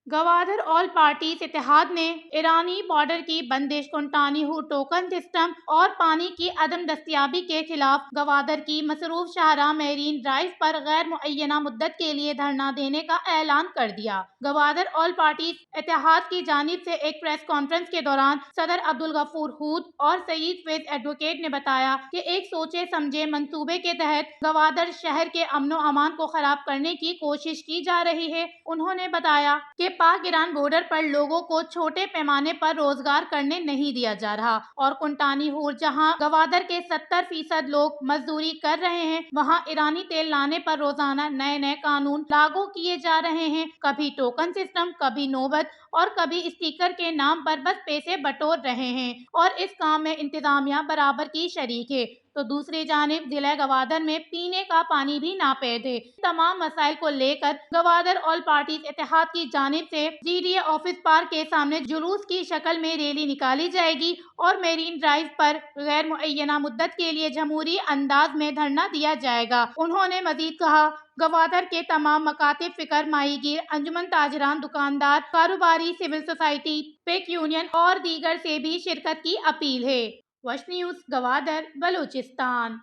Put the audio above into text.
Gwadar all parties اتحاد نے ایرانی بارڈر کی بندش، کنٹانی ہو ٹوکن سسٹم اور پانی کی عدم دستیابی کے خلاف گوادر کی مصروف شاہراہ میرین ڈرائیو پر غیر معینہ مدت کے لیے دھرنا دینے کا اعلان کر دیا۔ گوادر آل پارٹیز اتحاد کی جانب سے ایک پریس کانفرنس کے دوران صدر عبدالغفور ہود اور سعید فیض ایڈوکیٹ نے بتایا کہ ایک سوچے سمجھے منصوبے کے تحت گوادر شہر کے امن و امان کو خراب کرنے کی کوشش کی جا رہی ہے۔ انہوں نے بتایا کہ پاک ایران بارڈر پر لوگوں کو چھوٹے پیمانے پر روزگار کرنے نہیں دیا جا رہا اور کنٹانی ہور جہاں گوادر کے 70% لوگ مزدوری کر رہے ہیں، وہاں ایرانی تیل لانے پر روزانہ نئے قانون لاگو کیے جا رہے ہیں، کبھی ٹوکن سسٹم، کبھی نوبت اور کبھی اسٹیکر کے نام پر بس پیسے بٹور رہے ہیں اور اس کام میں انتظامیہ برابر کی شریک ہے تو دوسری جانب ضلع گوادر میں پینے کا پانی بھی ناپید ہے۔ تمام مسائل کو لے کر گوادر آل پارٹیز اتحاد کی جانب سے G D A office park کے سامنے جلوس کی شکل میں ریلی نکالی جائے گی اور میرین ڈرائیو پر غیر معینہ مدت کے لیے جمہوری انداز میں دھرنا دیا جائے گا۔ انہوں نے مزید کہا، گوادر کے تمام مکاتب فکر، ماہی گیر، انجمن تاجران، دکاندار، کاروباری، سول سوسائٹی، پیک یونین اور دیگر سے بھی شرکت کی اپیل ہے۔ وش نیوز، گوادر، بلوچستان۔